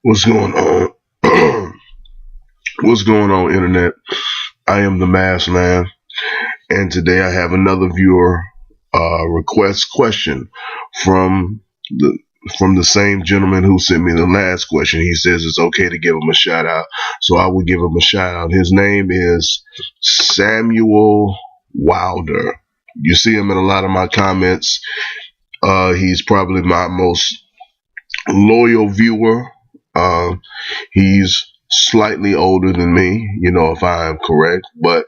What's going on? What's going on, internet? I am the Masked Man, and today I have another viewer request question from the from the same gentleman who sent me the last question. He says it's okay to give him a shout out, so I will give him a shout out. His name is Samuel Wilder. You see him in a lot of my comments. He's probably my most loyal viewer. He's slightly older than me, if I am correct, but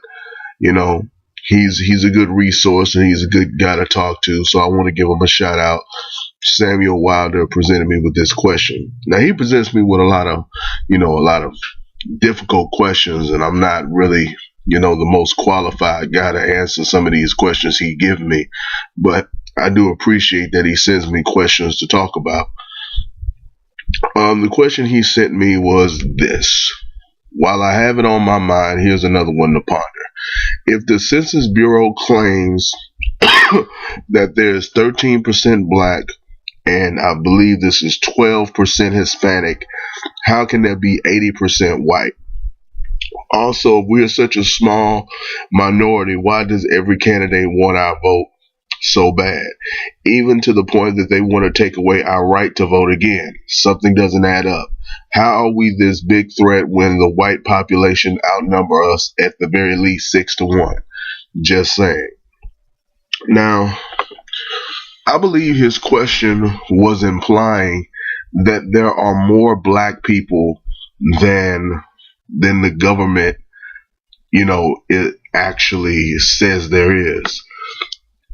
you know, he's a good resource and he's a good guy to talk to. So I want to give him a shout out. Samuel Wilder presented me with this question. Now he presents me with a lot of difficult questions, and I'm not really, the most qualified guy to answer some of these questions he gives me, but I do appreciate that he sends me questions to talk about. The question he sent me was this. While I have it on my mind, here's another one to ponder. If the Census Bureau claims that there's 13% black and I believe this is 12% Hispanic, how can there be 80% white? Also, if we're such a small minority, why does every candidate want our vote so bad, even to the point that they want to take away our right to vote again? Something doesn't add up. How are we this big threat when the white population outnumber us at the very least 6-1? Just saying. Now, I believe his question was implying that there are more black people than the government, it actually says there is.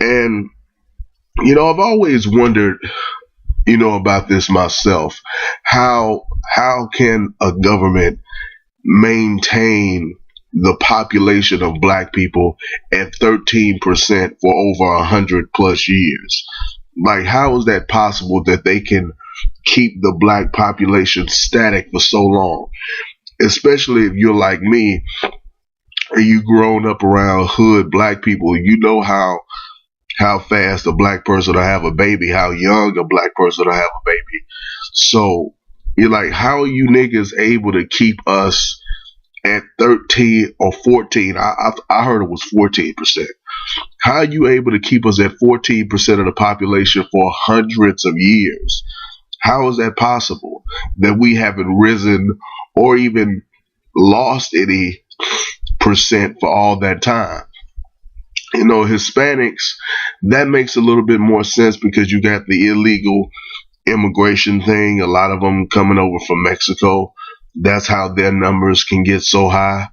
And, I've always wondered, about this myself. How can a government maintain the population of black people at 13% for over 100 plus years? Like, how is that possible that they can keep the black population static for so long? Especially if you're like me and you grown up around hood black people, you know how fast a black person will have a baby, how young a black person will have a baby. So you're like, how are you niggas able to keep us at 13 or 14? I heard it was 14%. How are you able to keep us at 14% of the population for hundreds of years? How is that possible that we haven't risen or even lost any percent for all that time? Hispanics, that makes a little bit more sense because you got the illegal immigration thing, a lot of them coming over from Mexico. That's how their numbers can get so high,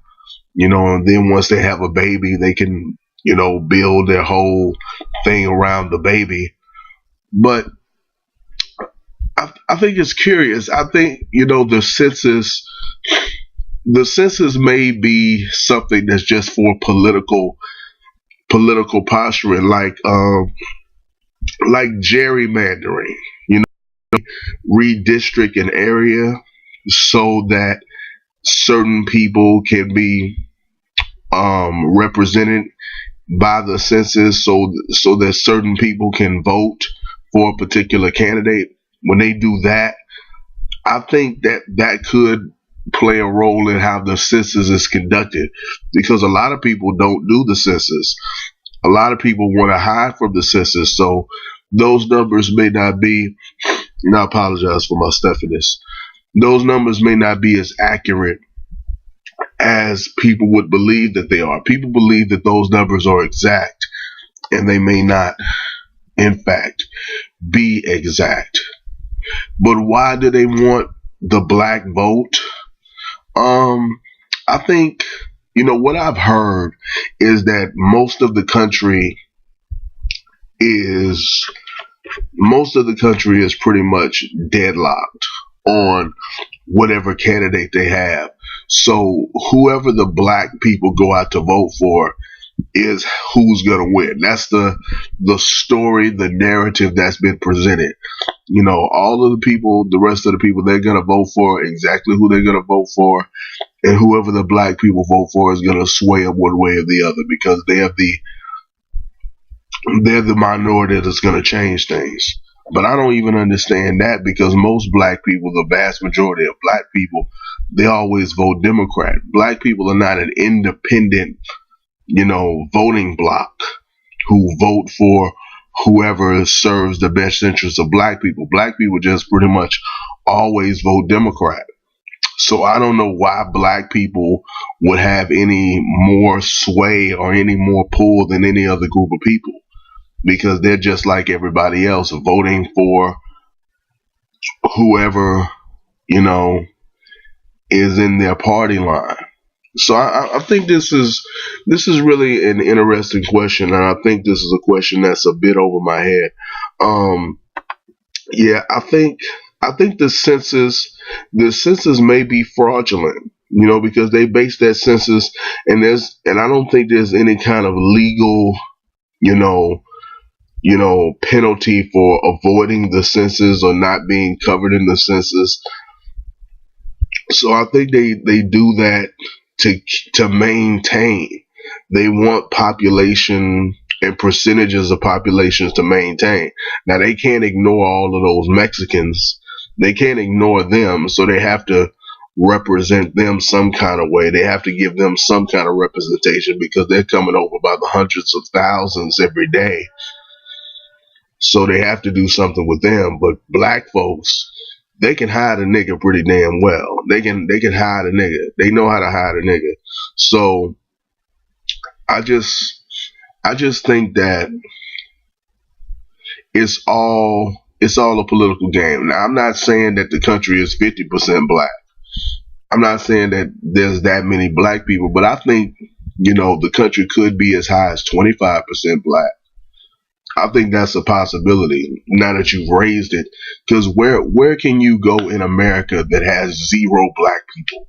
and then once they have a baby, they can, build their whole thing around the baby. But I think it's curious. I think, the census may be something that's just for political posturing, like gerrymandering, redistrict an area so that certain people can be represented by the census, so that certain people can vote for a particular candidate. When they do that, I think that could play a role in how the census is conducted, because a lot of people don't do the census. A lot of people want to hide from the census, so those numbers may not be, and I apologize for my stuffiness, those numbers may not be as accurate as people would believe that they are. People believe that those numbers are exact, and they may not, in fact, be exact. But why do they want the black vote? I think, what I've heard is that most of the country is pretty much deadlocked on whatever candidate they have. So whoever the black people go out to vote for is who's going to win. That's the story, the narrative that's been presented. All of the people, the rest of the people, they're going to vote for exactly who they're going to vote for, and whoever the black people vote for is going to sway them one way or the other, because they're the minority that's going to change things. But I don't even understand that, because most black people, the vast majority of black people, they always vote Democrat. Black people are not an independent, voting block who vote for whoever serves the best interests of black people. Black people just pretty much always vote Democrat. So I don't know why black people would have any more sway or any more pull than any other group of people, because they're just like everybody else, voting for whoever, is in their party line. So I think this is really an interesting question, and I think this is a question that's a bit over my head. Um, yeah, I think the census may be fraudulent, because they base that census, and I don't think there's any kind of legal, you know, penalty for avoiding the census or not being covered in the census. So I think they do that to to maintain. They want population and percentages of populations to maintain. Now they can't ignore all of those Mexicans. They can't ignore them, so they have to represent them some kind of way. They have to give them some kind of representation, because they're coming over by the hundreds of thousands every day. So they have to do something with them. But black folks, they can hide a nigga pretty damn well. They can hide a nigga. They know how to hide a nigga. So I just I just think that it's all a political game. Now I'm not saying that the country is 50% black. I'm not saying that there's that many black people, but I think the country could be as high as 25% black. I think that's a possibility now that you've raised it, because where can you go in America that has zero black people?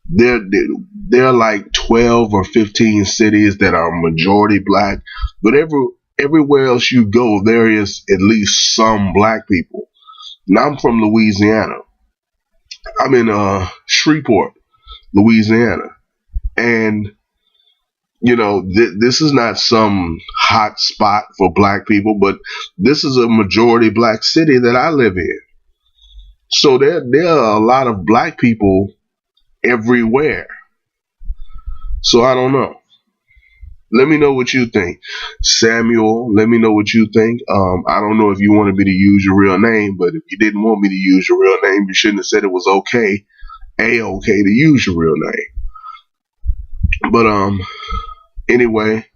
There are like 12 or 15 cities that are majority black, but everywhere else you go, there is at least some black people. Now I'm from Louisiana. I'm in Shreveport, Louisiana, and this is not some hot spot for black people, but this is a majority black city that I live in. So there are a lot of black people everywhere. So I don't know. Let me know what you think, Samuel. Let me know what you think. I don't know if you wanted me to use your real name, but if you didn't want me to use your real name, you shouldn't have said it was okay to use your real name. But anyway,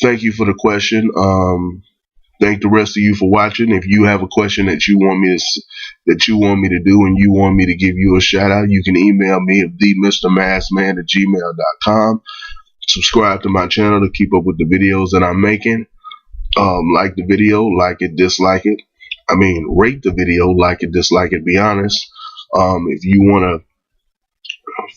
thank you for the question. Thank the rest of you for watching. If you have a question that you want me to do, and you want me to give you a shout out, you can email me at TheMrMaskman@gmail.com. Subscribe to my channel to keep up with the videos that I'm making. Like the video, like it, dislike it. I mean, rate the video, like it, dislike it. Be honest. If you want to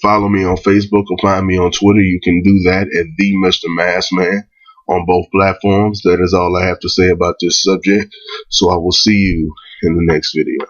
follow me on Facebook or find me on Twitter, you can do that at TheMrMaskman on both platforms. That is all I have to say about this subject. So I will see you in the next video.